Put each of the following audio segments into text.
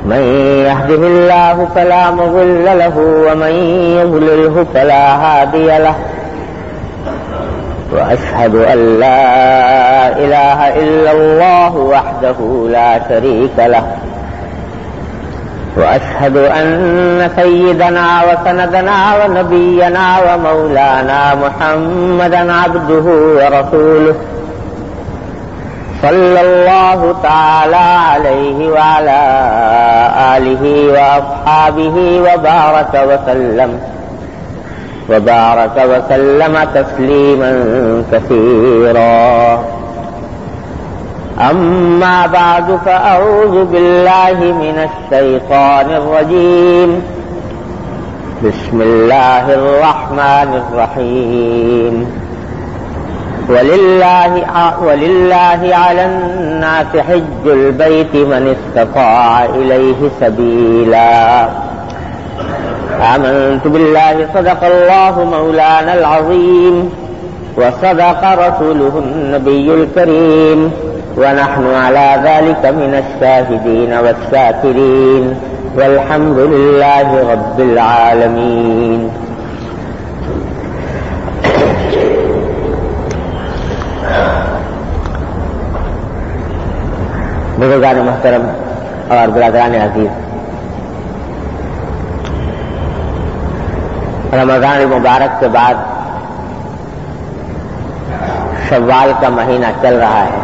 من يهده الله فلا مضل له ومن يضلله فلا هادي له وأشهد أن لا إله إلا الله وحده لا شريك له وأشهد أن سيدنا وسندنا ونبينا ومولانا محمدا عبده ورسوله صلى الله تعالى عليه وعلى آله وأصحابه وبارك وسلم تسليما كثيرا. أما بعد فأعوذ بالله من الشيطان الرجيم. بسم الله الرحمن الرحيم. ولله على الناس حج البيت من استطاع إليه سبيلا. آمنت بالله صدق الله مولانا العظيم وصدق رسوله النبي الكريم ونحن على ذلك من الشاهدين والشاكرين والحمد لله رب العالمين. بزرگان محترم اور برادران عزیز، رمضان مبارک کے بعد شوال کا مہینہ چل رہا ہے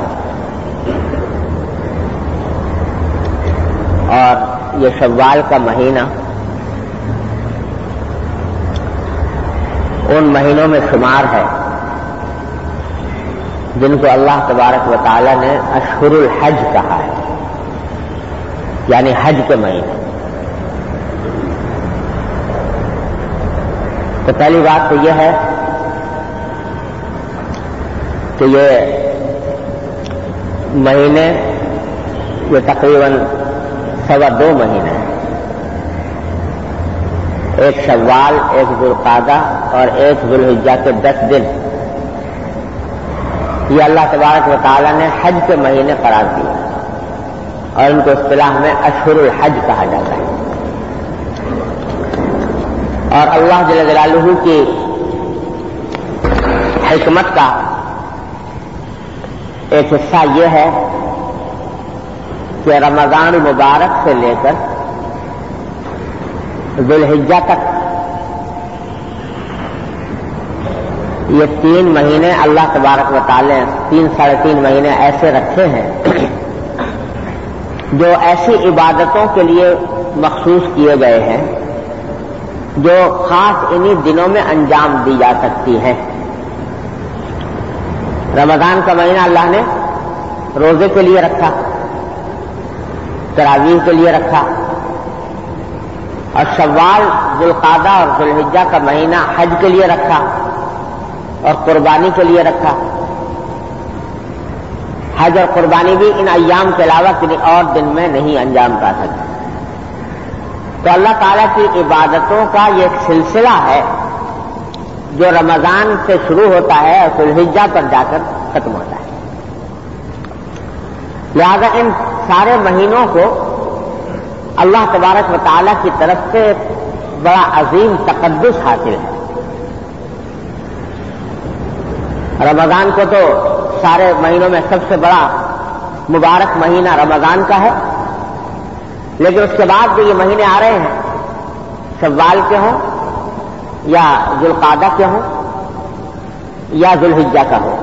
اور یہ شوال کا مہینہ ان مہینوں میں شمار ہے جن کو اللہ تبارک و تعالی نے اشہر الحج کہا ہے، یعنی حج کے مہینے. تو پہلی بات تو یہ ہے کہ یہ مہینے یہ تقریباً 2.25 مہینے ہیں، ایک شوال، ایک ذوالقعدہ اور ایک ذوالحجہ کے 10 دن. یہ اللہ تبارک و تعالی نے حج کے مہینے قرار دیے اور ان کو اصطلاح میں اشہر الحج کہا جاتا ہے. اور اللہ جل جلالہ کی حکمت کا ایک حصہ یہ ہے کہ رمضان مبارک سے لے کر ذوالحجہ تک یہ 3 مہینے اللہ تبارک و تعالی 3-3.5 مہینے ایسے رکھے ہیں جو ایسی عبادتوں کے لیے مخصوص کیے گئے ہیں جو خاص انہی دنوں میں انجام دی جا سکتی ہیں. رمضان کا مہینہ اللہ نے روزے کے لیے رکھا، تراویح کے لیے رکھا، اور شوال، ذوالقعدہ اور ذوالحجہ کا مہینہ حج کے لیے رکھا اور قربانی کے لیے رکھا. حج اور قربانی بھی ان ایام کے علاوہ کسی اور دن میں نہیں انجام پا سکتے. تو اللہ تعالیٰ کی عبادتوں کا یہ ایک سلسلہ ہے جو رمضان سے شروع ہوتا ہے اور ذوالحجہ پر جا کر ختم ہوتا ہے. لہذا ان سارے مہینوں کو اللہ تبارک و تعالیٰ کی طرف سے بڑا عظیم تقدس حاصل ہے. رمضان کو تو سارے مہینوں میں سب سے بڑا مبارک مہینہ رمضان کا ہے، لیکن اس کے بعد جو یہ مہینے آ رہے ہیں، شوال کے ہوں یا ذوالقعدہ کے ہوں یا ذوالحجہ کا ہو،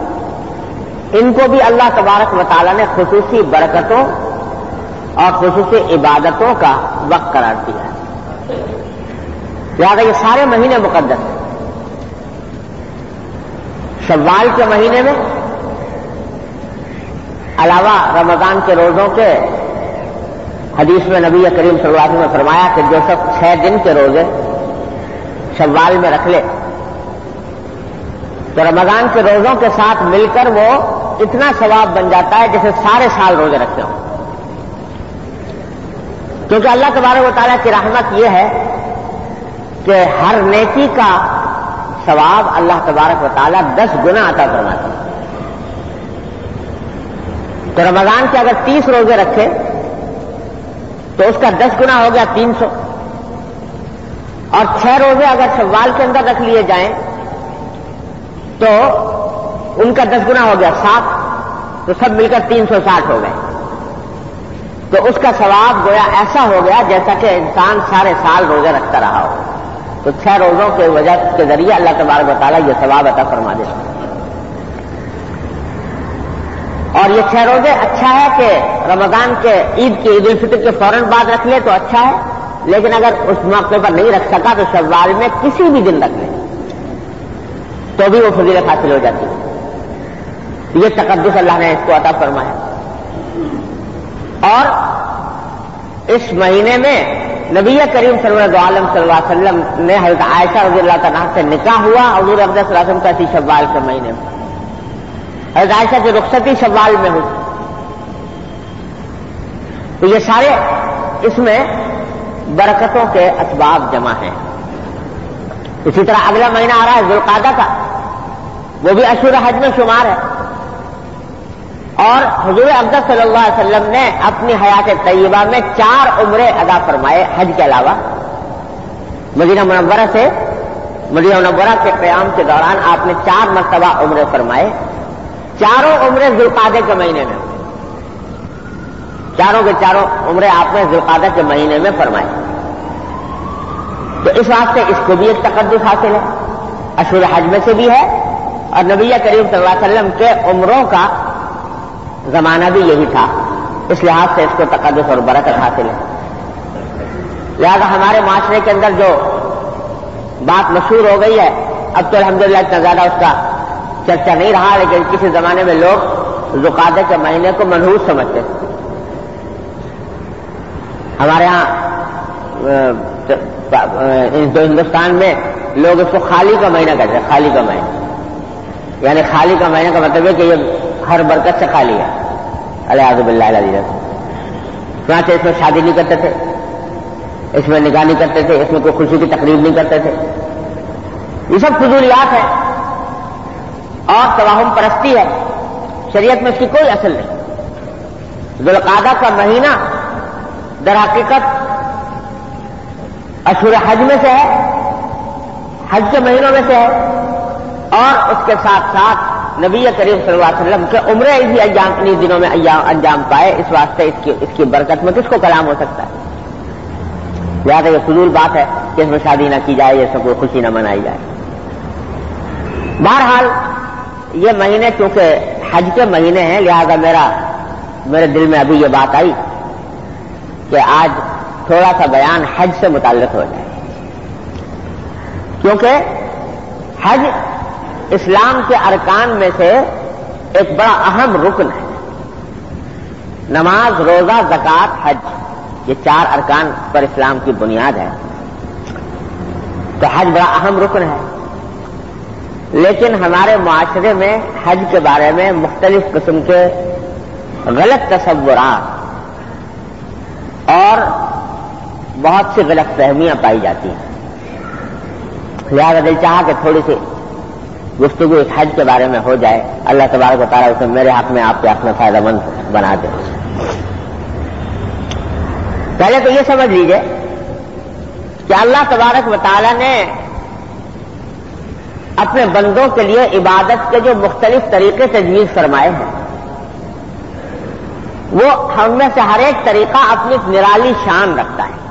ان کو بھی اللہ تبارک و تعالیٰ نے خصوصی برکتوں اور خصوصی عبادتوں کا وقت قرار دیا ہے. لہذا یہ سارے مہینے مقدس ہیں. شوال کے مہینے میں علاوہ رمضان کے روزوں کے حدیث میں نبی کریم صلی اللہ علیہ وسلم نے فرمایا کہ جو شخص 6 دن کے روزے شوال میں رکھ لے تو رمضان کے روزوں کے ساتھ مل کر وہ اتنا ثواب بن جاتا ہے جیسے سارے سال روزے رکھتے ہوں. کیونکہ اللہ تبارک و تعالیٰ کی رحمت یہ ہے کہ ہر نیکی کا ثواب اللہ تبارک و تعالیٰ 10 گنا عطا فرماتے ہیں. تو رمضان کے اگر 30 روزے رکھے تو اس کا 10 گنا ہو گیا 300، اور 6 روزے اگر شوال کے اندر رکھ لیے جائیں تو ان کا 10 گنا ہو گیا 7، تو سب مل کر 360 ہو گئے. تو اس کا ثواب گویا ایسا ہو گیا جیسا کہ انسان سارے سال روزے رکھتا رہا ہو. تو 6 روزوں کے وجہ کے ذریعے اللہ تبارک و تعالیٰ یہ ثواب عطا فرما دیتا ہے. اور یہ 6 روزے اچھا ہے کہ رمضان کے عید الفطر کے فوراً بعد رکھ لے تو اچھا ہے، لیکن اگر اس موقع پر نہیں رکھ سکا تو شوال میں کسی بھی دن رکھ لے تو بھی وہ فضیلت حاصل ہو جاتی ہے. یہ تقدس اللہ نے اس کو عطا فرمایا. اور اس مہینے میں نبی کریم صلی اللہ علیہ وسلم نے حضرت عائشہ رضی اللہ تعالیٰ سے نکاح ہوا حضور اقدس صلی اللہ علیہ وسلم کا اسی شوال کے مہینے میں. حضرت عائشہ کی رخصتی شوال میں ہوئی. تو یہ سارے اس میں برکتوں کے اسباب جمع ہیں. اسی طرح اگلا مہینہ آ رہا ہے ذوالقعدہ کا، وہ بھی اشہر حج میں شمار ہے. اور حضور اقدس صلی اللہ علیہ وسلم نے اپنی حیات طیبہ میں 4 عمرے ادا فرمائے حج کے علاوہ. مدینہ منورہ سے مدینہ منورہ کے قیام کے دوران آپ نے 4 مرتبہ عمرے فرمائے. چاروں عمرے ذوالقعدہ کے مہینے میں، چاروں کے چاروں عمرے آپ نے ذوالقعدہ کے مہینے میں فرمائے. تو اس واسطے اس کو بھی ایک تقدس حاصل ہے، اشہر حج میں سے بھی ہے، اور نبی کریم صلی اللہ علیہ وسلم کے عمروں کا زمانہ بھی یہی تھا، اس لحاظ سے اس کو تقدس اور برکت حاصل ہے. لہذا ہمارے معاشرے کے اندر جو بات مشہور ہو گئی ہے، اب تو الحمدللہ اتنا زیادہ اس کا چرچا نہیں رہا، لیکن کسی زمانے میں لوگ ذوالقعدہ کے مہینے کو منحوس سمجھتے تھے. ہمارے ہاں ہندوستان میں لوگ اس کو خالی کا مہینہ کہتے ہیں. خالی کا مہینہ یعنی خالی کا مہینہ کا مطلب ہے کہ یہ ہر برکت سے خالی ہے. الیاذ باللہ العظیم. چنانچہ اس میں شادی نہیں کرتے تھے، اس میں نکاح نہیں کرتے تھے، اس میں کوئی خوشی کی تقریب نہیں کرتے تھے. یہ سب فضولیات ہیں اور توہم پرستی ہے. شریعت میں اس کی کوئی اصل نہیں. ذوالقعدہ کا مہینہ در حقیقت اشہر حج میں سے ہے، حج کے مہینوں میں سے ہے، اور اس کے ساتھ ساتھ نبی کریم صلی اللہ علیہ وسلم کے عمرے بھی انہی دنوں میں انجام پائے. اس واسطے اس کی برکت میں کس کو کلام ہو سکتا ہے؟ لہٰذا یہ فضول بات ہے کہ اس میں شادی نہ کی جائے، اس میں کوئی خوشی نہ منائی جائے. بہرحال یہ مہینے چونکہ حج کے مہینے ہیں، لہذا میرے دل میں ابھی یہ بات آئی کہ آج تھوڑا سا بیان حج سے متعلق ہو جائے، کیونکہ حج اسلام کے ارکان میں سے ایک بڑا اہم رکن ہے. نماز، روزہ، زکوٰۃ، حج، یہ 4 ارکان پر اسلام کی بنیاد ہے. تو حج بڑا اہم رکن ہے. لیکن ہمارے معاشرے میں حج کے بارے میں مختلف قسم کے غلط تصورات اور بہت سی غلط فہمیاں پائی جاتی ہیں. لہذا دل چاہا کہ تھوڑی سی گفتگو اس حج کے بارے میں ہو جائے. اللہ تبارک و تعالیٰ اسے میرے حق میں آپ کے حق میں فائدہ مند بنا دے. پہلے تو یہ سمجھ لیجئے کہ اللہ تبارک و تعالیٰ نے اپنے بندوں کے لیے عبادت کے جو مختلف طریقے تجویز فرمائے ہیں، وہ ہم میں سے ہر ایک طریقہ اپنی نرالی شان رکھتا ہے.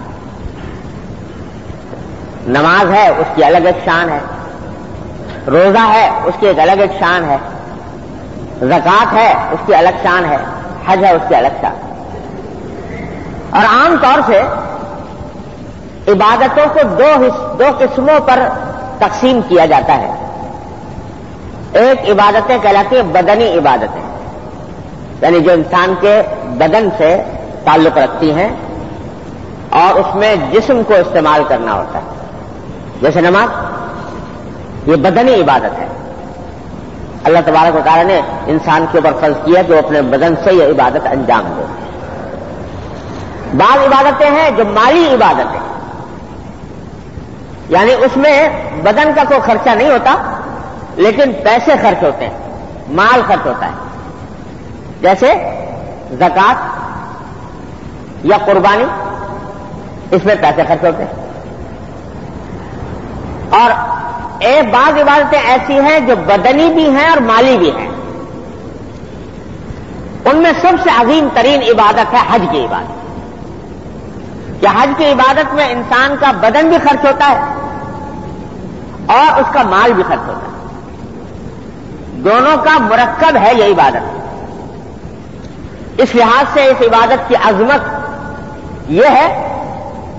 نماز ہے، اس کی الگ ایک شان ہے. روزہ ہے، اس کی ایک الگ ایک شان ہے. زکوٰۃ ہے، اس کی الگ شان ہے. حج ہے، اس کی الگ شان. اور عام طور سے عبادتوں کو دو قسموں پر تقسیم کیا جاتا ہے. ایک عبادتیں کہلاتی ہیں بدنی عبادتیں، یعنی جو انسان کے بدن سے تعلق رکھتی ہیں اور اس میں جسم کو استعمال کرنا ہوتا ہے. جیسے نماز، یہ بدنی عبادت ہے. اللہ تبارک و تعالیٰ نے انسان کے اوپر فرض کیا کہ وہ اپنے بدن سے یہ عبادت انجام دے. بعض عبادتیں ہیں جو مالی عبادتیں، یعنی اس میں بدن کا کوئی خرچہ نہیں ہوتا لیکن پیسے خرچ ہوتے ہیں، مال خرچ ہوتا ہے. جیسے زکوٰۃ یا قربانی اس میں پیسے خرچ ہوتے ہیں. اور ایک بعض عبادتیں ایسی ہیں جو بدنی بھی ہیں اور مالی بھی ہیں. ان میں سب سے عظیم ترین عبادت ہے حج کی عبادت. کہ حج کی عبادت میں انسان کا بدن بھی خرچ ہوتا ہے اور اس کا مال بھی خرچ ہوتا ہے. دونوں کا مرکب ہے یہ عبادت. اس لحاظ سے اس عبادت کی عظمت یہ ہے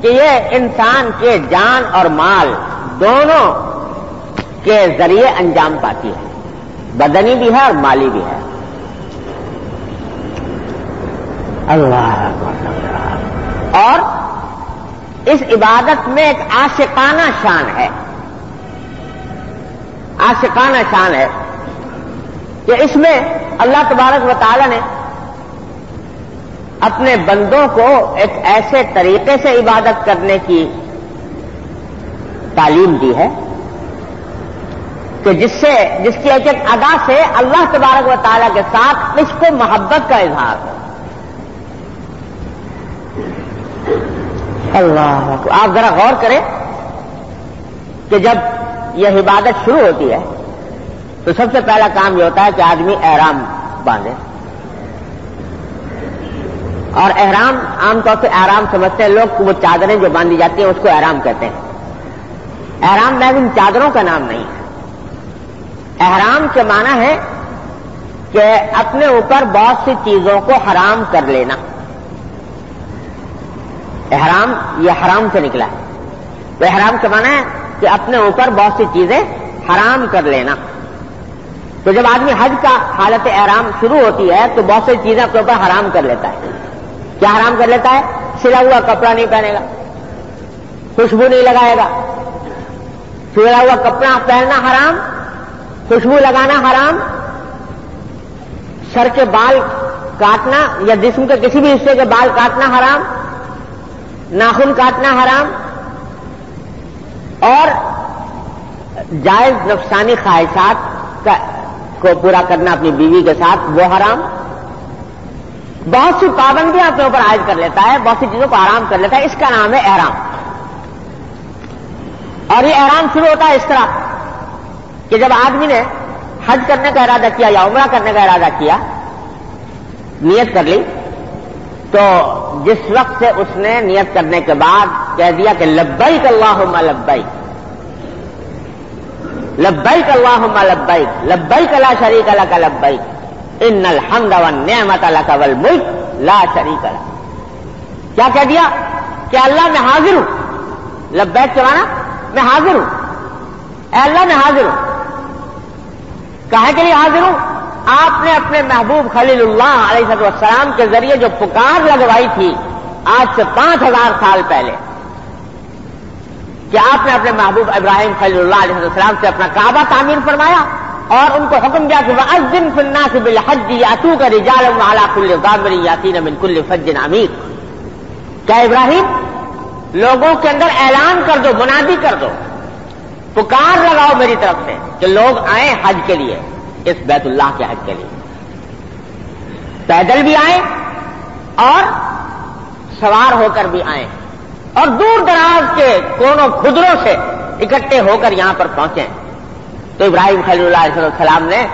کہ یہ انسان کے جان اور مال دونوں کے ذریعے انجام پاتی ہے. بدنی بھی ہے اور مالی بھی ہے. اللہ اکبر. اور اس عبادت میں ایک عاشقانہ شان ہے. عاشقانہ شان ہے کہ اس میں اللہ تبارک و تعالی نے اپنے بندوں کو ایک ایسے طریقے سے عبادت کرنے کی تعلیم دی ہے کہ جس کی ایک ایک ادا سے اللہ تبارک و تعالی کے ساتھ عشق و محبت کا اظہار ہو. اللہ آپ ذرا غور کریں کہ جب یہ عبادت شروع ہوتی ہے تو سب سے پہلا کام یہ ہوتا ہے کہ آدمی احرام باندھے. اور احرام عام طور سے احرام سمجھتے ہیں لوگ، وہ چادریں جو باندھی جاتی ہیں اس کو احرام کہتے ہیں. احرام محض ان چادروں کا نام نہیں ہے. احرام کے معنی ہے کہ اپنے اوپر بہت سی چیزوں کو حرام کر لینا. احرام یہ حرام سے نکلا ہے. تو احرام کے معنی ہے کہ اپنے اوپر بہت سی چیزیں حرام کر لینا. تو جب آدمی حج کا حالت احرام شروع ہوتی ہے تو بہت سی چیزیں اپنے اوپر حرام کر لیتا ہے. کیا حرام کر لیتا ہے؟ سلا ہوا کپڑا نہیں پہنے گا، خوشبو نہیں لگائے گا. سلا ہوا کپڑا پہننا حرام، خوشبو لگانا حرام، سر کے بال کاٹنا یا جسم کے کسی بھی حصے کے بال کاٹنا حرام، ناخن کاٹنا حرام، اور جائز نفسانی خواہشات کو پورا کرنا اپنی بیوی کے ساتھ وہ حرام. بہت سی پابندیاں اپنے اوپر عائد کر لیتا ہے، بہت سی چیزوں کو حرام کر لیتا ہے. اس کا نام ہے احرام. اور یہ احرام شروع ہوتا ہے اس طرح کہ جب آدمی نے حج کرنے کا ارادہ کیا یا عمرہ کرنے کا ارادہ کیا، نیت کر لی، تو جس وقت سے اس نے نیت کرنے کے بعد کہہ دیا کہ لبیک اللہم لبیک، لبیک اللہم لبیک، لبیک لا شریک لک لبیک، ان الحمد والنعمت لک والملک لا شریک لک. کیا کہہ دیا؟ کہ اللہ میں حاضر ہوں. لبیک کے معنی میں حاضر ہوں. اے اللہ میں حاضر ہوں. کہے کے لیے حاضر ہوں؟ آپ نے اپنے محبوب خلیل اللہ علیہ السلام کے ذریعے جو پکار لگوائی تھی آج سے 5000 سال پہلے کہ آپ نے اپنے محبوب ابراہیم خلیل اللہ علیہ السلام سے اپنا کعبہ تعمیر فرمایا اور ان کو حکم دیا کہ وَأَذِّن فِي النَّاسِ بِالْحَجِّ يَأْتُوكَ رِجَالًا وَعَلَىٰ كُلِّ ضَامِرٍ يَأْتِينَ مِنْ كُلِّ فَجٍّ عَمِيقٍ. کیا ابراہیم لوگوں کے اندر اعلان کر دو، منادی کر دو، پکار لگاؤ میری طرف سے کہ لوگ آئیں حج کے لیے، اس بیت اللہ کے حج کے لیے. پیدل بھی آئیں اور سوار ہو کر بھی آئیں اور دور دراز کے کونوں خدروں سے اکٹھے ہو کر یہاں پر پہنچیں. تو ابراہیم خلیل اللہ علیہ السلام نے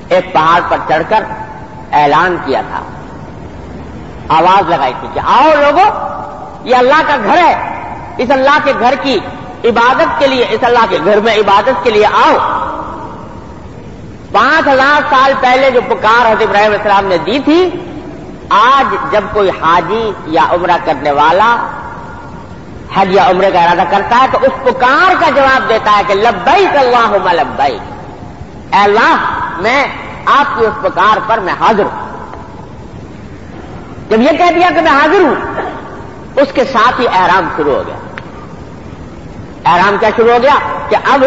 ایک پہاڑ پر چڑھ کر اعلان کیا تھا، آواز لگائی تھی کہ آؤ لوگوں، یہ اللہ کا گھر ہے، اس اللہ کے گھر کی عبادت کے لیے، اس اللہ کے گھر میں عبادت کے لیے آؤ. 5000 سال پہلے جو پکار حضرت ابراہیم علیہ السلام نے دی تھی، آج جب کوئی حاجی یا عمرہ کرنے والا حج یا عمرے کا ارادہ کرتا ہے تو اس پکار کا جواب دیتا ہے کہ لبیک اللہم لبیک، اے اللہ میں آپ کی اس پکار پر میں حاضر ہوں. جب یہ کہہ دیا کہ میں حاضر ہوں، اس کے ساتھ ہی احرام شروع ہو گیا. احرام کیا شروع ہو گیا کہ اب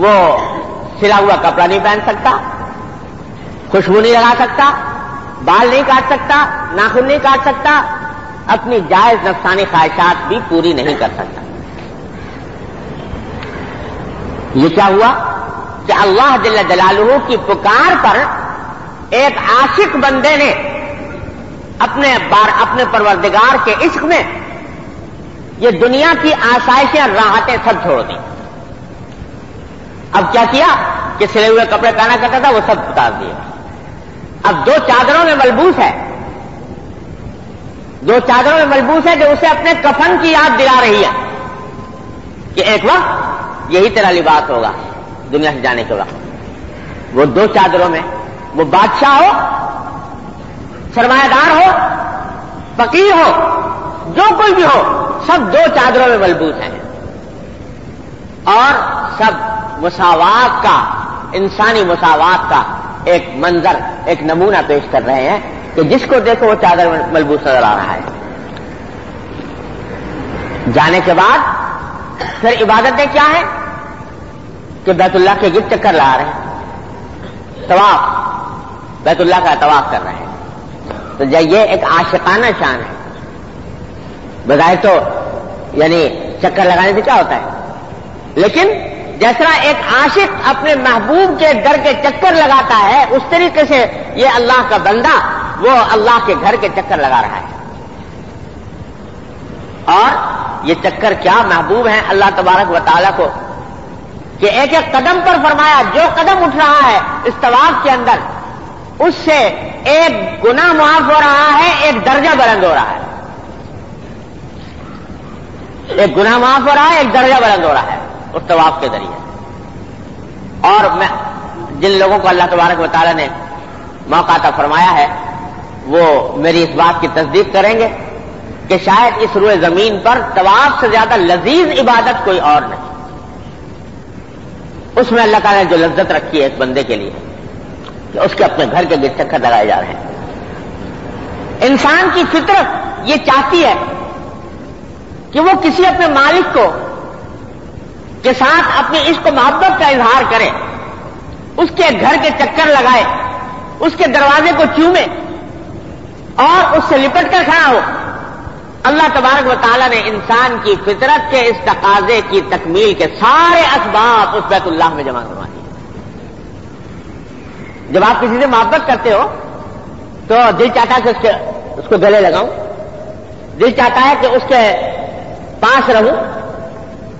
وہ سلا ہوا کپڑا نہیں پہن سکتا، خوشبو نہیں لگا سکتا، بال نہیں کاٹ سکتا، ناخن نہیں کاٹ سکتا، اپنی جائز نفسانی خواہشات بھی پوری نہیں کر سکتا. یہ کیا ہوا کہ اللہ جل جلالہ کی پکار پر ایک عاشق بندے نے اپنے پروردگار کے عشق میں یہ دنیا کی آسائشیں اور راحتیں سب چھوڑ دی. اب کیا کیا کہ سلے ہوئے کپڑے پہنا کرتا تھا وہ سب اتار دیے. اب 2 چادروں میں ملبوس ہے، 2 چادروں میں ملبوس ہے جو اسے اپنے کفن کی یاد دلا رہی ہے کہ ایک وقت یہی تیرا لباس ہوگا دنیا سے جانے کے وقت. وہ 2 چادروں میں، وہ بادشاہ ہو، سرمایہ دار ہو، فقیر ہو، جو کوئی بھی ہو، سب 2 چادروں میں ملبوس ہیں اور سب مساوات کا، انسانی مساوات کا ایک منظر، ایک نمونہ پیش کر رہے ہیں کہ جس کو دیکھو وہ چادر میں ملبوس نظر آ رہا ہے. جانے کے بعد پھر عبادتیں کیا ہیں کہ بیت اللہ کے گرد چکر لگا رہے ہیں، طواف، بیت اللہ کا طواف کر رہے ہیں. تو یہ ایک عاشقانہ شان ہے. بظاہر تو یعنی چکر لگانے سے کیا ہوتا ہے، لیکن جس طرح ایک عاشق اپنے محبوب کے در کے چکر لگاتا ہے، اس طریقے سے یہ اللہ کا بندہ وہ اللہ کے گھر کے چکر لگا رہا ہے. اور یہ چکر کیا محبوب ہیں اللہ تبارک و تعالیٰ کو کہ ایک ایک قدم پر فرمایا جو قدم اٹھ رہا ہے اس طواف کے اندر اس سے ایک گناہ معاف ہو رہا ہے، ایک درجہ بلند ہو رہا ہے. ایک گناہ معاف ہو رہا ہے، ایک درجہ بلند ہو رہا ہے اس طواف کے ذریعے. اور میں جن لوگوں کو اللہ تبارک و تعالیٰ نے موقع عطا فرمایا ہے وہ میری اس بات کی تصدیق کریں گے کہ شاید اس روئے زمین پر طواف سے زیادہ لذیذ عبادت کوئی اور نہیں. اس میں اللہ تعالیٰ نے جو لذت رکھی ہے ایک بندے کے لیے کہ اس کے اپنے گھر کے گرد چکر لگائے جا رہے ہیں. انسان کی فطرت یہ چاہتی ہے کہ وہ کسی اپنے مالک کو کے ساتھ اپنی عشق و محبت کا اظہار کرے، اس کے گھر کے چکر لگائے، اس کے دروازے کو چومے اور اس سے لپٹ کر کھڑا ہو. اللہ تبارک و تعالیٰ نے انسان کی فطرت کے اس تقاضے کی تکمیل کے سارے اسباب اس بیت اللہ میں جمع کروا دیے. جب آپ کسی سے محبت کرتے ہو تو دل چاہتا ہے کہ اس کو گلے لگاؤں، دل چاہتا ہے کہ اس کے پاس رہوں.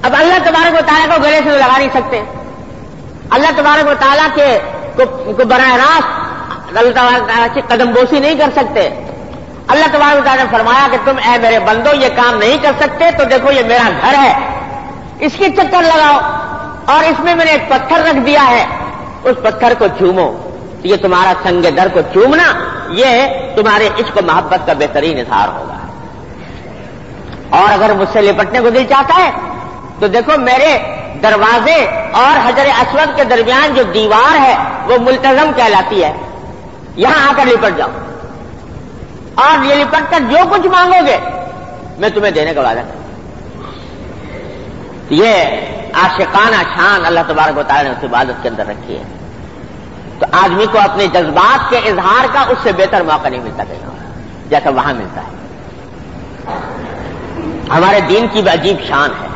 اب اللہ تبارک و تعالیٰ کو گلے سے لگا نہیں سکتے، اللہ تبارک و تعالیٰ کو براہ راست اللہ تبارک و تعالیٰ کی قدم بوسی نہیں کر سکتے. اللہ تبارک و تعالیٰ نے فرمایا کہ تم اے میرے بندو یہ کام نہیں کر سکتے تو دیکھو یہ میرا گھر ہے، اس کی چکر لگاؤ اور اس میں نے ایک پتھر رکھ دیا ہے، اس پتھر کو چومو. یہ تمہارا سنگ در کو چومنا یہ تمہارے عشق و محبت کا بہترین اظہار ہوگا. اور اگر مجھ سے لپٹنے کو دل چاہتا ہے تو دیکھو میرے دروازے اور حجر اسود کے درمیان جو دیوار ہے وہ ملتزم کہلاتی ہے، یہاں آ کر لپٹ جاؤ اور یہ لپٹ کر جو کچھ مانگو گے میں تمہیں دینے کا وعدہ کروں. یہ عاشقانہ شان اللہ تبارک و تعالیٰ نے اس عبادت کے اندر رکھی ہے. تو آدمی کو اپنے جذبات کے اظہار کا اس سے بہتر موقع نہیں ملتا کہیں اور جیسا وہاں ملتا ہے. ہمارے دین کی بھی عجیب شان ہے.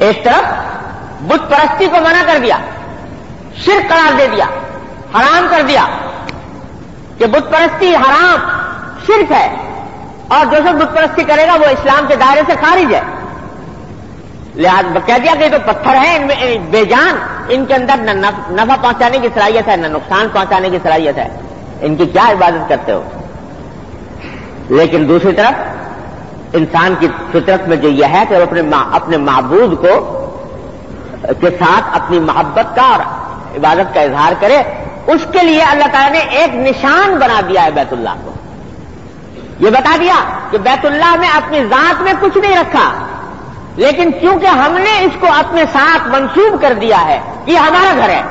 ایک طرف بت پرستی کو منع کر دیا، شرک قرار دے دیا، حرام کر دیا کہ بت پرستی حرام شرک ہے اور جو شخص بت پرستی کرے گا وہ اسلام کے دائرے سے خارج ہے. لہٰذا کہہ دیا کہ یہ تو پتھر ہیں، ان میں بے جان، ان کے اندر نہ نفع پہنچانے کی صلاحیت ہے نہ نقصان پہنچانے کی صلاحیت ہے، ان کی کیا عبادت کرتے ہو. لیکن دوسری طرف انسان کی فطرت میں جو یہ ہے کہ وہ اپنے معبود کو کے ساتھ اپنی محبت کا اور عبادت کا اظہار کرے، اس کے لیے اللہ تعالیٰ نے ایک نشان بنا دیا ہے بیت اللہ کو. یہ بتا دیا کہ بیت اللہ میں اپنی ذات میں کچھ نہیں رکھا، لیکن کیونکہ ہم نے اس کو اپنے ساتھ منسوب کر دیا ہے کہ یہ ہمارا گھر ہے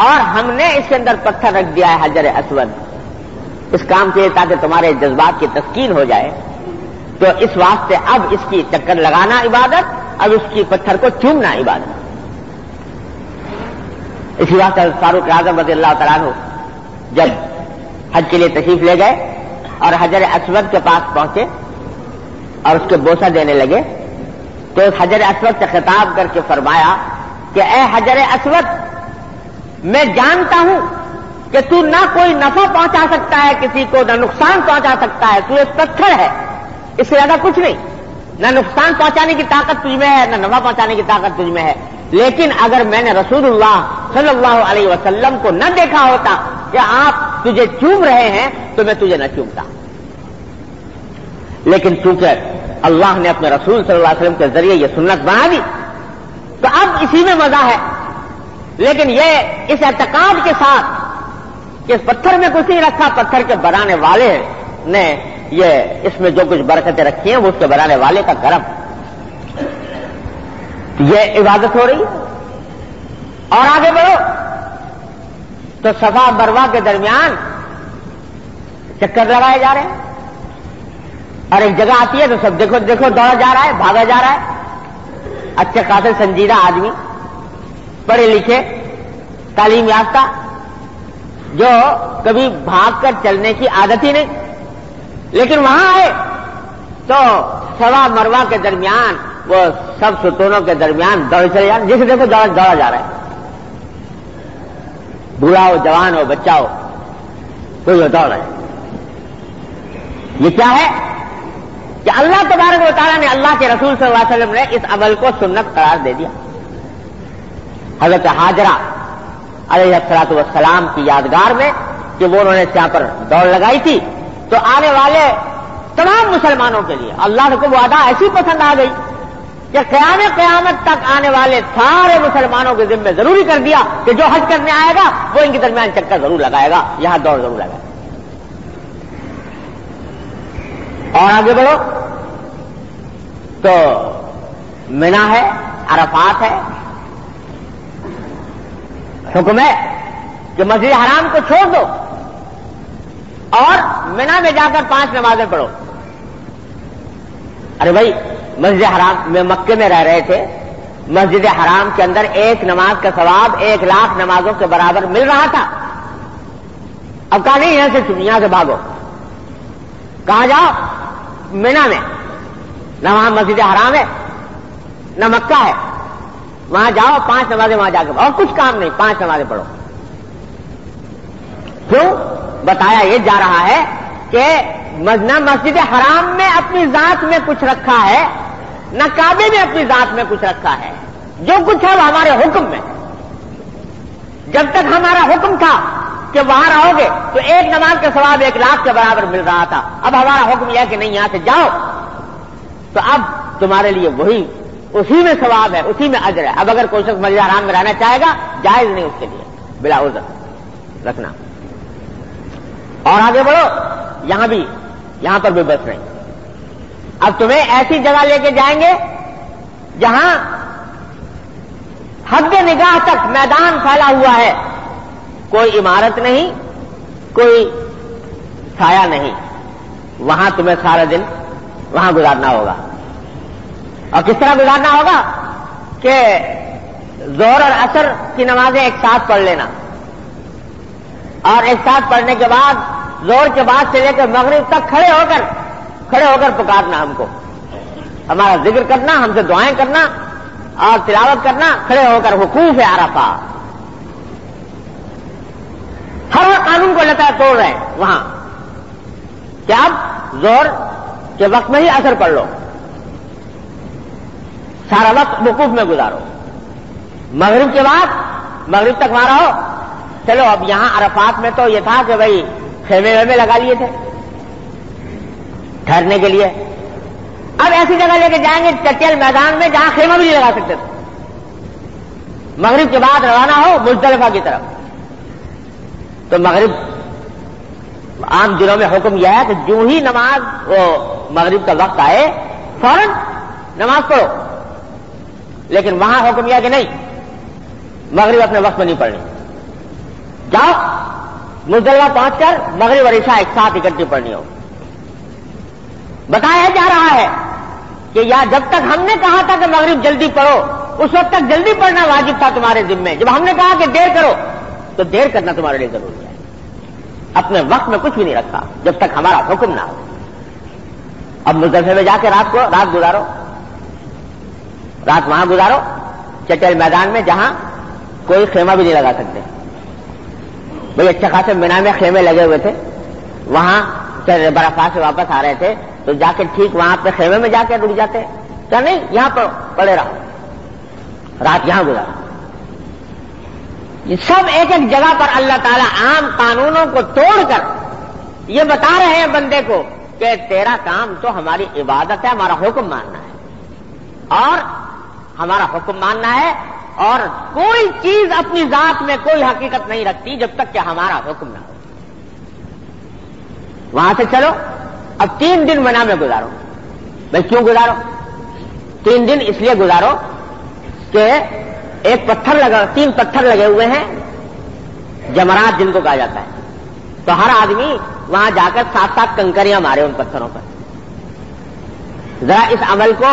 اور ہم نے اس کے اندر پتھر رکھ دیا ہے حجر اسود اس کام کے تاکہ تمہارے جذبات کی تسکین ہو جائے. تو اس واسطے اب اس کی چکر لگانا عبادت، اب اس کی پتھر کو چومنا عبادت. اسی واسطے فاروق اعظم رضی اللہ تعالیٰ عنہ جب حج کے لیے تشریف لے گئے اور حجر اسود کے پاس پہنچے اور اس کے بوسہ دینے لگے تو اس حجر اسود سے خطاب کر کے فرمایا کہ اے حجر اسود، میں جانتا ہوں کہ تو نہ کوئی نفع پہنچا سکتا ہے کسی کو، نہ نقصان پہنچا سکتا ہے، تو ایک پتھر ہے اس سے زیادہ کچھ نہیں. نہ نقصان پہنچانے کی طاقت تجھ میں ہے، نہ نفع پہنچانے کی طاقت تجھ میں ہے. لیکن اگر میں نے رسول اللہ صلی اللہ علیہ وسلم کو نہ دیکھا ہوتا کہ آپ تجھے چوم رہے ہیں تو میں تجھے نہ چومتا. لیکن چونکہ اللہ نے اپنے رسول صلی اللہ علیہ وسلم کے ذریعے یہ سنت بنا دی تو اب اسی میں مزہ ہے. لیکن یہ اس اعتقاد کے ساتھ کہ اس پتھر میں کچھ نہیں رکھا، پتھر کے بنانے والے نے یہ اس میں جو کچھ برکتیں رکھی ہیں وہ اس کے بنانے والے کا کرم. یہ عبادت ہو رہی ہے. اور آگے بڑھو تو صفا مروہ کے درمیان چکر لگائے جا رہے ہیں اور ایک جگہ آتی ہے تو سب دیکھو دیکھو دوڑا جا رہا ہے، بھاگا جا رہا ہے. اچھے خاصے سنجیدہ آدمی، پڑھے لکھے، تعلیم یافتہ، جو کبھی بھاگ کر چلنے کی عادت ہی نہیں، لیکن وہاں آئے تو صفا مروہ کے درمیان وہ سب ستونوں کے درمیان دوڑ چلے جا رہے ہیں. جسے دیکھو دوڑا جا رہا ہے، بوڑھا ہو، جوان ہو، بچہ ہو، کوئی دوڑ رہا ہے. یہ کیا ہے کہ اللہ تبارک و تعالیٰ نے، اللہ کے رسول صلی اللہ علیہ وسلم نے اس عمل کو سنت قرار دے دیا. حضرت حاجرہ علیہ الصلوۃ والسلام کی یادگار میں کہ وہ انہوں نے یہاں پر دوڑ لگائی تھی تو آنے والے تمام مسلمانوں کے لیے اللہ کو وہ ادا ایسی پسند آ گئی کہ قیامت تک آنے والے سارے مسلمانوں کے ذمہ ضروری کر دیا کہ جو حج کرنے آئے گا وہ ان کے درمیان چکر ضرور لگائے گا، یہاں دوڑ ضرور لگائے گا. اور آگے بڑھو تو منا ہے، عرفات ہے. حکم ہے کہ مسجد حرام کو چھوڑ دو اور منا میں جا کر 5 نمازیں پڑھو. ارے بھائی، مسجد حرام میں مکے میں رہ رہے تھے، مسجد حرام کے اندر ایک نماز کا ثواب 1,00,000 نمازوں کے برابر مل رہا تھا. اب کہا نہیں یہاں سے بھاگو. کہاں جاؤ؟ منا میں. نہ وہاں مسجد حرام ہے نہ مکہ ہے. وہاں جاؤ، 5 نمازیں وہاں جا کے، اور کچھ کام نہیں، 5 نمازیں پڑھو. کیوں؟ بتایا یہ جا رہا ہے کہ نہ مسجد حرام میں اپنی ذات میں کچھ رکھا ہے، نہ کعبے میں اپنی ذات میں کچھ رکھا ہے. جو کچھ ہے وہ ہمارے حکم میں. جب تک ہمارا حکم تھا کہ وہاں رہو گے تو ایک نماز کا ثواب 1,00,000 کے برابر مل رہا تھا. اب ہمارا حکم یہ ہے کہ نہیں، یہاں سے جاؤ، تو اب تمہارے لیے وہی، اسی میں ثواب ہے، اسی میں اجر ہے. اب اگر کوئی شخص مسجد حرام میں رہنا چاہے گا، جائز نہیں اس کے لیے بلا عذر رکھنا. اور آگے بڑھو، یہاں پر بھی بس نہیں. اب تمہیں ایسی جگہ لے کے جائیں گے جہاں حد نگاہ تک میدان پھیلا ہوا ہے، کوئی عمارت نہیں، کوئی سایہ نہیں. وہاں تمہیں سارا دن وہاں گزارنا ہوگا. اور کس طرح گزارنا ہوگا کہ ظہر اور عصر کی نمازیں ایک ساتھ پڑھ لینا، اور ایک ساتھ پڑھنے کے بعد ظہر کے بعد سے لے کر مغرب تک کھڑے ہو کر پکارنا ہم کو، ہمارا ذکر کرنا، ہم سے دعائیں کرنا اور تلاوت کرنا، کھڑے ہو کر وقوف عرفہ. ہر قانون کو لتا توڑ رہے ہیں وہاں کہ اب ظہر کے وقت میں ہی عصر پڑھ لو، سارا وقت وقوف میں گزارو، مغرب کے بعد مغرب تک وہاں رہو. چلو اب یہاں عرفات میں تو یہ تھا کہ بھائی خیمے ویمے لگا لیے تھے ٹھہرنے کے لیے. اب ایسی جگہ لے کے جائیں گے چٹیل میدان میں جہاں خیمہ بھی نہیں لگا سکتے تھے. مغرب کے بعد روانہ ہو مزدلفہ کی طرف، تو مغرب عام دنوں میں حکم یہ ہے کہ جو ہی نماز وہ مغرب کا وقت آئے فوراً نماز پڑھو. لیکن وہاں حکم یہ ہے کہ نہیں، مغرب اپنے وقت میں نہیں پڑھنی. جاؤ مزدلفہ پہنچ کر مغرب اور عشاء ایک ساتھ اکٹھی پڑھنی ہو. بتایا جا رہا ہے کہ جب تک ہم نے کہا تھا کہ مغرب جلدی پڑھو، اس وقت تک جلدی پڑھنا واجب تھا تمہارے ذمے. جب ہم نے کہا کہ دیر کرو تو دیر کرنا تمہارے لیے ضروری ہے. اپنے وقت میں کچھ بھی نہیں رکھا جب تک ہمارا حکم نہ ہو. اب مزدلفہ میں جا کے رات گزارو، رات وہاں گزارو چٹیل میدان میں جہاں کوئی خیمہ بھی نہیں لگا سکتے. بھئی اچھے خاصے مینا میں خیمے لگے ہوئے تھے، وہاں برفا سے واپس آ رہے تھے تو تو جا کے ٹھیک وہاں پہ خیمے میں جا کے رک جاتے، کیا نہیں یہاں پر پڑے رہا، رات یہاں گزارا۔ یہ سب ایک ایک جگہ پر اللہ تعالیٰ عام قانونوں کو توڑ کر یہ بتا رہے ہیں بندے کو کہ تیرا کام تو ہماری عبادت ہے، ہمارا حکم ماننا ہے، اور ہمارا حکم ماننا ہے، اور کوئی چیز اپنی ذات میں کوئی حقیقت نہیں رکھتی جب تک کہ ہمارا حکم نہ ہو۔ وہاں سے چلو، اب 3 دن منا میں گزارو۔ بھائی کیوں گزارو؟ 3 دن اس لیے گزارو کہ ایک پتھر لگا، 3 پتھر لگے ہوئے ہیں جمرات جن کو کہا جاتا ہے، تو ہر آدمی وہاں جا کر 7 کنکریاں مارے ان پتھروں پر۔ ذرا اس عمل کو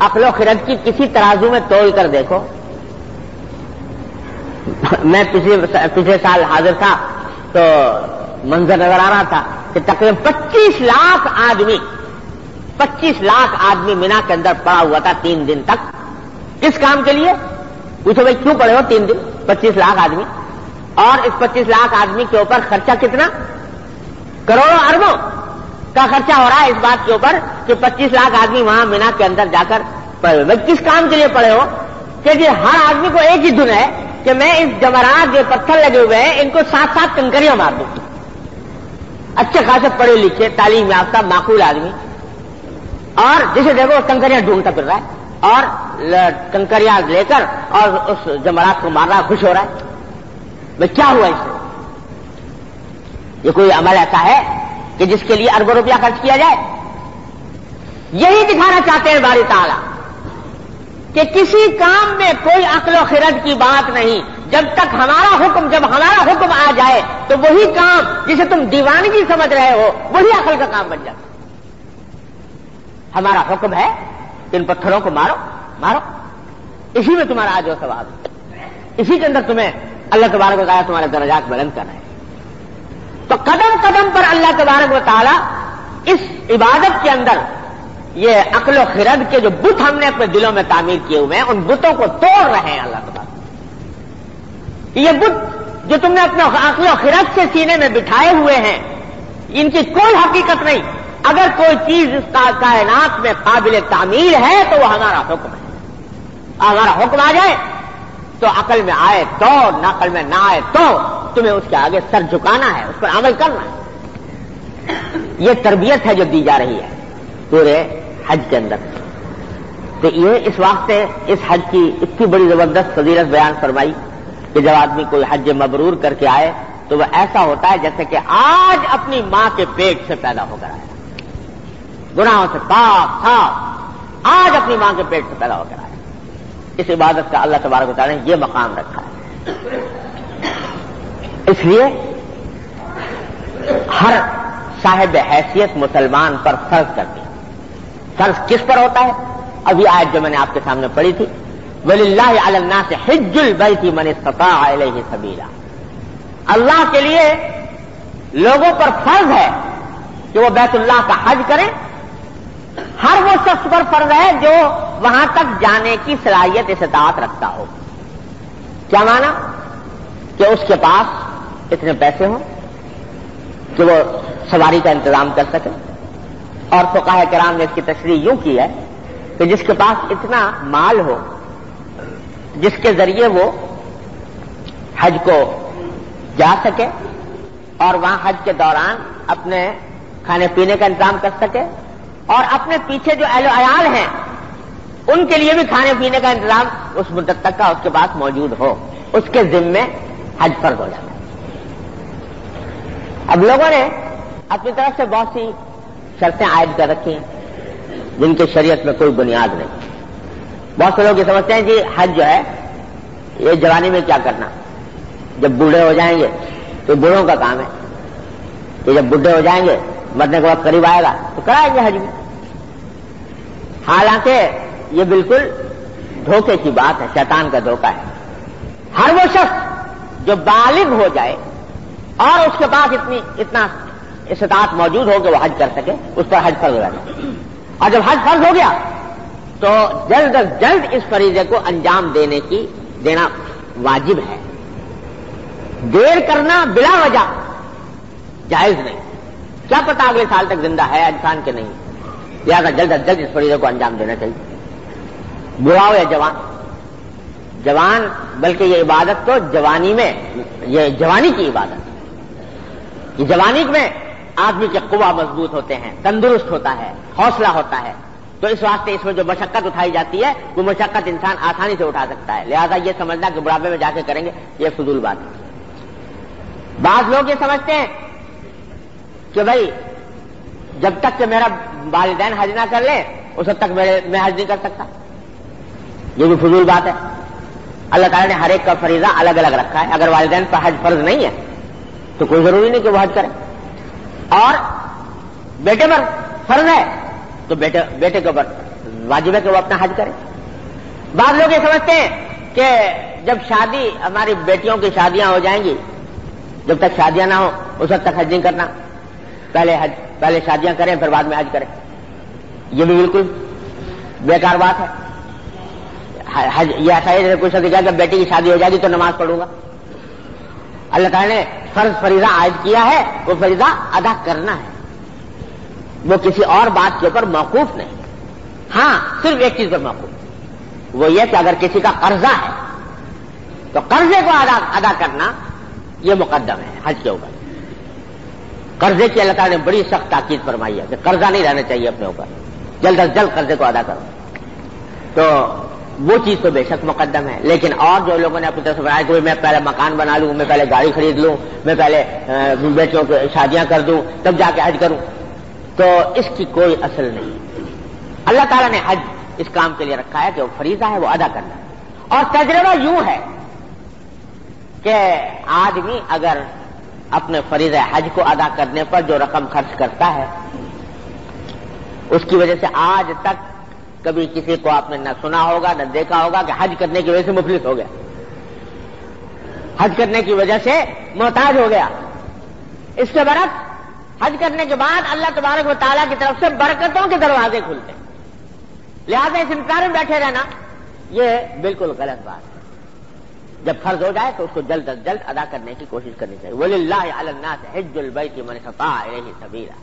عقل و خرد کی کسی ترازو میں تول کر دیکھو۔ میں پچھلے سال حاضر تھا تو منظر نظر آ رہا تھا کہ تقریباً 25 لاکھ آدمی مینا کے اندر پڑا ہوا تھا 3 دن تک۔ کس کام کے لیے؟ پوچھو بھائی کیوں پڑے ہو 3 دن؟ 25 لاکھ آدمی، اور اس 25 لاکھ آدمی کے اوپر خرچہ کتنا؟ کروڑوں اربوں کا خرچہ ہو رہا ہے اس بات کے اوپر کہ 25 لاکھ آدمی وہاں مینا کے اندر جا کر پڑے ہوئے۔ بھائی کس کام کے لیے پڑے ہو؟ کہ جی ہر آدمی کو ایک ہی دن ہے کہ میں اس جمرات جو پتھر لگے ہوئے ہیں ان کو 7 کنکریاں مار دوں۔ اچھے خاصے پڑھے لکھے تعلیم یافتہ معقول آدمی، اور جسے دیکھو کنکریاں ڈھونڈتا پھر رہا ہے، اور کنکریاں لے کر اور اس جمرات کو مار رہا، خوش ہو رہا ہے۔ بھائی کیا ہوا اس سے؟ یہ کوئی عمل ایسا ہے کہ جس کے لیے اربوں روپیہ خرچ کیا جائے؟ یہی دکھانا چاہتے ہیں باری تعالیٰ کہ کسی کام میں کوئی عقل و خرد کی بات نہیں، جب تک جب ہمارا حکم آ جائے تو وہی کام جسے تم دیوانگی سمجھ رہے ہو وہی عقل کا کام بن جاتا۔ ہمارا حکم ہے کہ ان پتھروں کو مارو، اسی میں تمہارا آج و ثواب ہے، اسی کے اندر تمہیں اللہ تبارک و تعالیٰ تمہارے درجات بلند کر رہے ہیں۔ تو قدم قدم پر اللہ تبارک و تعالیٰ اس عبادت کے اندر یہ عقل و خرد کے جو بت ہم نے اپنے دلوں میں تعمیر کیے ہوئے ہیں ان بتوں کو توڑ رہے ہیں اللہ تعالیٰ۔ یہ بت جو تم نے اپنے عقل و خرد سے سینے میں بٹھائے ہوئے ہیں ان کی کوئی حقیقت نہیں۔ اگر کوئی چیز اس کائنات میں قابل تعمیر ہے تو وہ ہمارا حکم ہے۔ ہمارا حکم آ جائے تو عقل میں آئے تو، نقل میں نہ آئے تو تمہیں اس کے آگے سر جھکانا ہے، اس پر عمل کرنا ہے۔ یہ تربیت ہے جو دی جا رہی ہے پورے حج کے اندر۔ تو یہ اس واسطے اس حج کی اتنی بڑی زبردست فضیلت بیان فرمائی کہ جب آدمی کوئی حج مبرور کر کے آئے تو وہ ایسا ہوتا ہے جیسے کہ آج اپنی ماں کے پیٹ سے پیدا ہو کر آیا، گناہوں سے پاک صاف، آج اپنی ماں کے پیٹ سے پیدا ہو کر آیا۔ اس عبادت کا اللہ تبارک و تعالیٰ نے یہ مقام رکھا ہے۔ اس لیے ہر صاحب حیثیت مسلمان پر فرض کرتی ہے۔ فرض کس پر ہوتا ہے؟ ابھی آیت جو میں نے آپ کے سامنے پڑھی تھی، وَلِلَّهِ عَلَى النَّاسِ حِجُّ الْبَيْتِ مَنِ اسْتَطَاعَ إِلَيْهِ سَبِيلًا۔ اللہ کے لیے لوگوں پر فرض ہے کہ وہ بیت اللہ کا حج کریں۔ ہر وہ شخص پر فرض ہے جو وہاں تک جانے کی صلاحیت استطاعت رکھتا ہو۔ کیا معنی؟ کہ اس کے پاس اتنے پیسے ہوں کہ وہ سواری کا انتظام کر سکے، اور فقہاء کرام نے اس کی تشریح یوں کی ہے کہ جس کے پاس اتنا مال ہو جس کے ذریعے وہ حج کو جا سکے اور وہاں حج کے دوران اپنے کھانے پینے کا انتظام کر سکے، اور اپنے پیچھے جو اہل و عیال ہیں ان کے لیے بھی کھانے پینے کا انتظام اس مدت تک کا اس کے پاس موجود ہو، اس کے ذمے حج فرض ہو جاتا ہے۔ اب لوگوں نے اپنی طرف سے بہت سی شرطیں عائد کر رکھی ہیں جن کی شریعت میں کوئی بنیاد نہیں۔ بہت سے لوگ یہ سمجھتے ہیں کہ حج جو ہے یہ جوانی میں کیا کرنا، جب بوڑھے ہو جائیں گے تو بوڑھوں کا کام ہے کہ جب بوڑھے ہو جائیں گے مرنے کا وقت قریب آئے گا تو کرائیں گے حج بھی۔ حالانکہ یہ بالکل دھوکے کی بات ہے، شیطان کا دھوکہ ہے۔ ہر وہ شخص جو بالغ ہو جائے اور اس کے پاس اتنا استطاعت موجود ہو کہ وہ حج کر سکے اس پر حج فرض ہو جاتا ہے، اور جب حج فرض ہو گیا تو جلد از جلد اس فریضے کو انجام دینا واجب ہے۔ دیر کرنا بلا وجہ جائز نہیں۔ کیا پتا اگلے سال تک زندہ ہے انسان کے نہیں، لہٰذا جلد از جلد اس فریضے کو انجام دینا چاہیے. بوڑھا ہو یا جوان، جوان بلکہ یہ عبادت تو جوانی میں، یہ جوانی کی عبادت، یہ جوانی میں آدمی کے قوا مضبوط ہوتے ہیں، تندرست ہوتا ہے، حوصلہ ہوتا ہے. تو اس واسطے اس میں جو مشقت اٹھائی جاتی ہے وہ مشقت انسان آسانی سے اٹھا سکتا ہے. لہذا یہ سمجھنا کہ بڑھاپے میں جا کے کریں گے یہ فضول بات ہے. بعض لوگ یہ سمجھتے ہیں کہ بھائی جب تک کہ میرا والدین حج نہ کر لیں اس وقت تک میں حج نہیں کر سکتا. یہ بھی فضول بات ہے. اللہ تعالیٰ نے ہر ایک کا فریضہ الگ الگ رکھا ہے. اگر والدین پر حج فرض نہیں ہے تو کوئی ضروری نہیں کہ وہ حج کرے، اور بیٹے پر فرض ہے تو بیٹے کے اوپر واجب ہے کہ وہ اپنا حج کرے. بعض لوگ یہ سمجھتے ہیں کہ جب شادی، ہماری بیٹیوں کی شادیاں ہو جائیں گی، جب تک شادیاں نہ ہو اس وقت تک حج نہیں کرنا، پہلے شادیاں کریں پھر بعد میں حج کریں. یہ بھی بالکل بیکار بات ہے. حج یہ ایسا ہے جیسے کوئی شخص کہا کہ بیٹی کی شادی ہو جائے گی تو نماز پڑھوں گا. اللہ تعالیٰ نے فرض فریضہ عائد کیا ہے، وہ فریضہ ادا کرنا ہے، وہ کسی اور بات کے اوپر موقوف نہیں. ہاں صرف ایک چیز پر موقوف، وہ یہ کہ اگر کسی کا قرضہ ہے تو قرضے کو ادا کرنا یہ مقدم ہے حج کے اوپر. قرضے کی اللہ تعالیٰ نے بڑی سخت تاکید فرمائی ہے کہ قرضہ نہیں رہنا چاہیے اپنے اوپر، جلد از جلد قرضے کو ادا کرو. تو وہ چیز تو بے شک مقدم ہے. لیکن اور جو لوگوں نے اپنی طرف سے بنایا کہ میں پہلے مکان بنا لوں، میں پہلے گاڑی خرید لوں، میں پہلے بیٹیوں کی شادیاں کر دوں تب جا کے حج کروں، تو اس کی کوئی اصل نہیں. اللہ تعالیٰ نے حج اس کام کے لیے رکھا ہے کہ وہ فریضہ ہے، وہ ادا کرنا ہے. اور تجربہ یوں ہے کہ آدمی اگر اپنے فریضہ حج کو ادا کرنے پر جو رقم خرچ کرتا ہے اس کی وجہ سے آج تک کبھی کسی کو آپ نے نہ سنا ہوگا نہ دیکھا ہوگا کہ حج کرنے کی وجہ سے مفلس ہو گیا، حج کرنے کی وجہ سے محتاج ہو گیا. اس کے برعکس حج کرنے کے بعد اللہ تبارک و تعالیٰ کی طرف سے برکتوں کے دروازے کھلتے ہیں. لہذا اس انتظار میں بیٹھے رہنا یہ بالکل غلط بات ہے. جب فرض ہو جائے تو اس کو جلد از جلد ادا کرنے کی کوشش کرنی چاہیے. وَلِلَّهِ عَلَى النَّاسِ حِجُّ الْبَيْتِ مَنِ اسْتَطَاعَ إِلَيْهِ سَبِيلًا.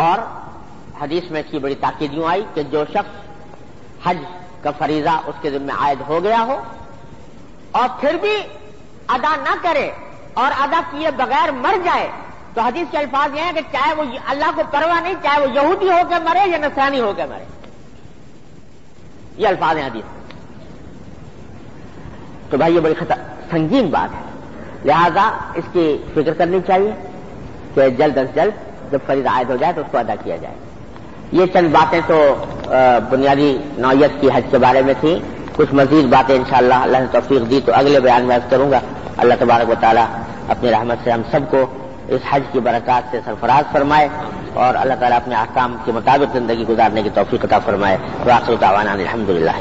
اور حدیث میں اس کی بڑی تاکید یوں آئی کہ جو شخص حج کا فریضہ اس کے ذمہ عائد ہو گیا ہو اور پھر بھی ادا نہ کرے اور ادا کیے بغیر مر جائے تو حدیث کے الفاظ یہ ہیں کہ چاہے وہ اللہ کو پرواہ نہیں، چاہے وہ یہودی ہو کے مرے یا نصرانی ہو کے مرے. یہ الفاظ ہیں حدیث. تو بھائی یہ بڑی سنگین بات ہے. لہذا اس کی فکر کرنی چاہیے کہ جلد از جلد جب فریضہ عائد ہو جائے تو اس کو ادا کیا جائے. یہ چند باتیں تو بنیادی نوعیت کی حج کے بارے میں تھیں. کچھ مزید باتیں انشاءاللہ اللہ نے توفیق دی تو اگلے بیان میں عرض کروں گا. اللہ تبارک و تعالی اپنی رحمت سے ہم سب کو اس حج کی برکات سے سرفراز فرمائے اور اللہ تعالیٰ اپنے احکام کے مطابق زندگی گزارنے کی توفیق عطا فرمائے. وآخر دعوانا الحمدللہ.